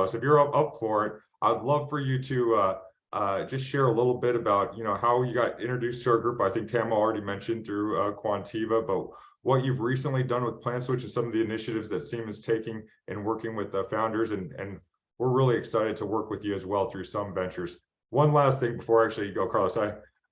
Carlos, if you're up for it, I'd love for you to just share a little bit about, how you got introduced to our group. I think Tamo already mentioned through Quantiva, but what you've recently done with PlantSwitch and some of the initiatives that Siemens is taking and working with the founders, and we're really excited to work with you as well through some ventures. One last thing before actually you go, Carlos,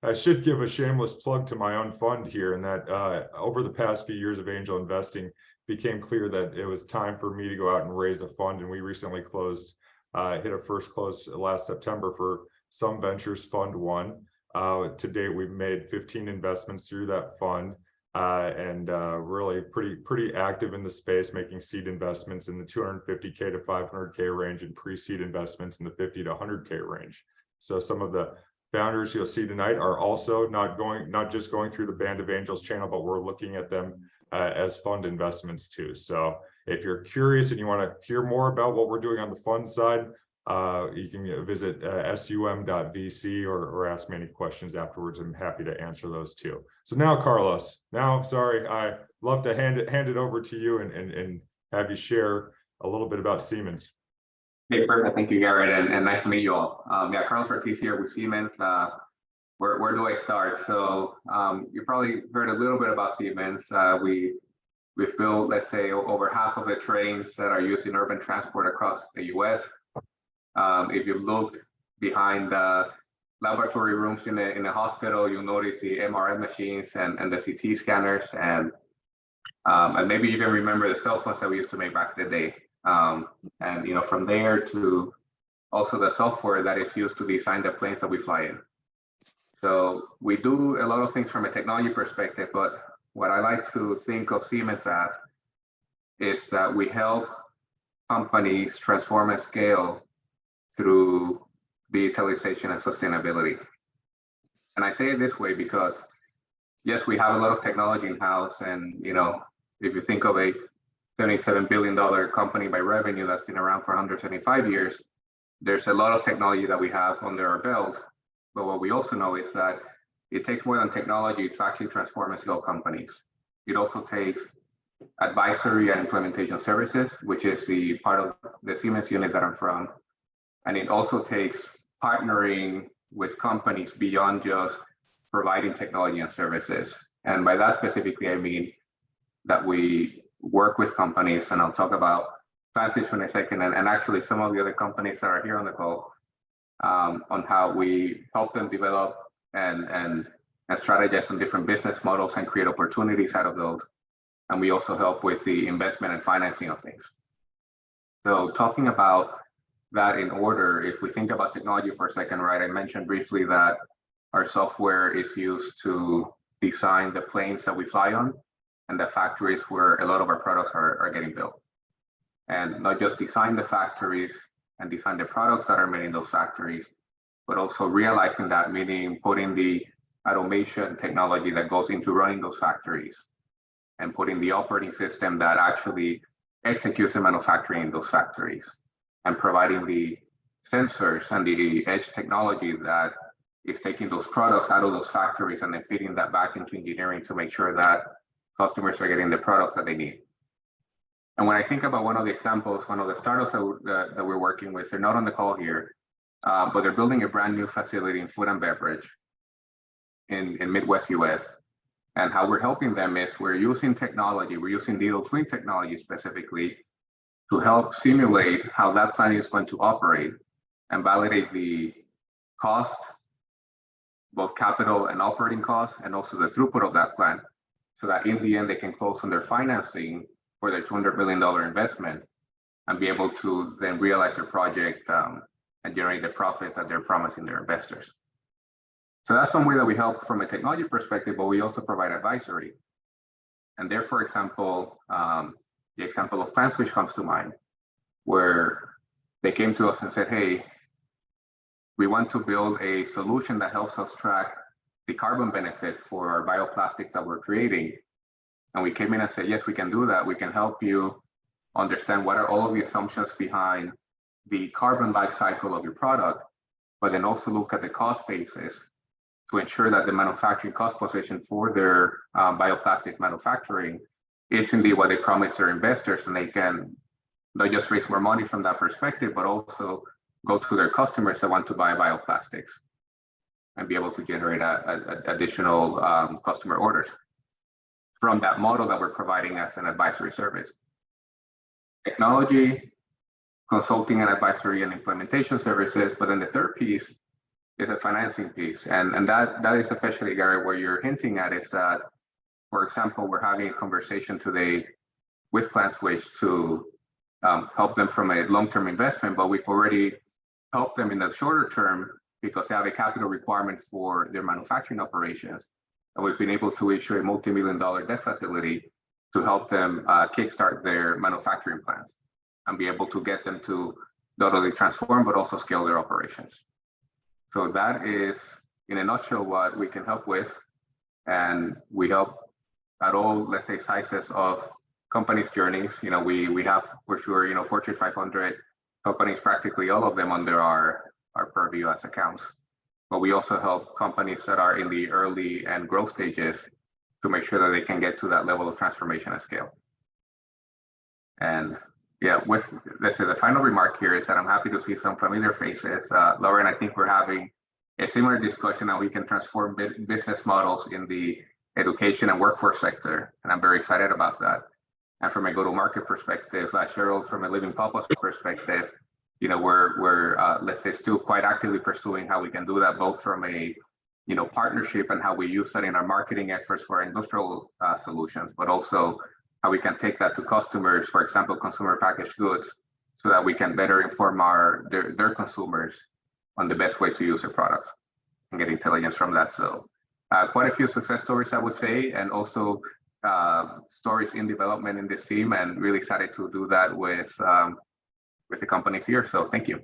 I should give a shameless plug to my own fund here, and that over the past few years of angel investing, became clear that it was time for me to go out and raise a fund, and we recently hit a first close last September for Some Ventures Fund 1. To date, we've made 15 investments through that fund, and really pretty active in the space, making seed investments in the 250K to 500K range and pre-seed investments in the 50 to 100K range. So some of the founders you'll see tonight are also not just going through the Band of Angels channel, but we're looking at them as fund investments too. So if you're curious and you want to hear more about what we're doing on the fund side, you can visit sum.vc or ask me any questions afterwards. I'm happy to answer those too. So now, Carlos, sorry, I love to hand it over to you and have you share a little bit about Siemens. Hey, perfect. Thank you, Garrett, and nice to meet you all. Yeah, Carlos Ortiz here with Siemens. Where do I start? So you probably heard a little bit about Siemens. We've built, let's say, over half of the trains that are used in urban transport across the U.S. If you looked behind the laboratory rooms in a hospital, you'll notice the MRI machines and the CT scanners, and maybe you even remember the cell phones that we used to make back in the day. And from there to also the software that is used to design the planes that we fly in. So we do a lot of things from a technology perspective, but what I like to think of Siemens as is that we help companies transform and scale through digitalization and sustainability. And I say it this way because, yes, we have a lot of technology in-house, and if you think of a $77 billion company by revenue that's been around for 175 years, there's a lot of technology that we have under our belt. But what we also know is that it takes more than technology to actually transform and scale companies. It also takes advisory and implementation services, which is the part of the Siemens unit that I'm from. And it also takes partnering with companies beyond just providing technology and services. And by that specifically, I mean that we work with companies, and I'll talk about PlantSwitch in a second, and actually some of the other companies that are here on the call, on how we help them develop and strategize on different business models and create opportunities out of those. And we also help with the investment and financing of things. So talking about that in order, if we think about technology for a second, right, I mentioned briefly that our software is used to design the planes that we fly on and the factories where a lot of our products are getting built. And not just design the factories and design the products that are made in those factories, but also realizing that, meaning putting the automation technology that goes into running those factories and putting the operating system that actually executes the manufacturing in those factories, and providing the sensors and the edge technology that is taking those products out of those factories and then feeding that back into engineering to make sure that customers are getting the products that they need. And when I think about one of the examples, one of the startups that we're working with, they're not on the call here, but they're building a brand new facility in food and beverage in Midwest US. And how we're helping them is we're using technology, we're using digital twin technology specifically to help simulate how that plant is going to operate and validate the cost, both capital and operating costs, and also the throughput of that plant, so that in the end they can close on their financing for their $200 million investment and be able to then realize their project and generate the profits that they're promising their investors. So that's one way that we help from a technology perspective, but we also provide advisory. And there, for example, the example of PlantSwitch comes to mind, where they came to us and said, hey, we want to build a solution that helps us track the carbon benefit for our bioplastics that we're creating. And we came in and said, yes, we can do that. We can help you understand what are all of the assumptions behind the carbon life cycle of your product, but then also look at the cost basis to ensure that the manufacturing cost position for their bioplastic manufacturing is indeed what they promise their investors, and they can not just raise more money from that perspective, but also go to their customers that want to buy bioplastics and be able to generate additional customer orders from that model that we're providing as an advisory service. Technology, consulting and advisory and implementation services, but then the third piece is a financing piece. And that is especially, Gary, where you're hinting at is that, for example, we're having a conversation today with PlantSwitch to help them from a long-term investment, but we've already helped them in the shorter term because they have a capital requirement for their manufacturing operations. And we've been able to issue a multi-million-dollar debt facility to help them kickstart their manufacturing plants and be able to get them to not only transform, but also scale their operations. So that is, in a nutshell, what we can help with. And we help at all, let's say, sizes of companies' journeys. You know, we have, for sure, you know, Fortune 500 companies, practically all of them under our purview as accounts. But we also help companies that are in the early and growth stages to make sure that they can get to that level of transformation at scale. And yeah, with, let's say, the final remark here is that I'm happy to see some familiar faces. Lauren, I think we're having a similar discussion how we can transform business models in the education and workforce sector. And I'm very excited about that. And from a go-to-market perspective, Cheryl, from a Living Purpose perspective, you know, we're let's say, still quite actively pursuing how we can do that, both from a, you know, partnership and how we use that in our marketing efforts for industrial solutions, but also how we can take that to customers, for example, consumer packaged goods, so that we can better inform their consumers on the best way to use their products and get intelligence from that. So quite a few success stories, I would say, and also stories in development in this team, and really excited to do that with the companies here. So thank you.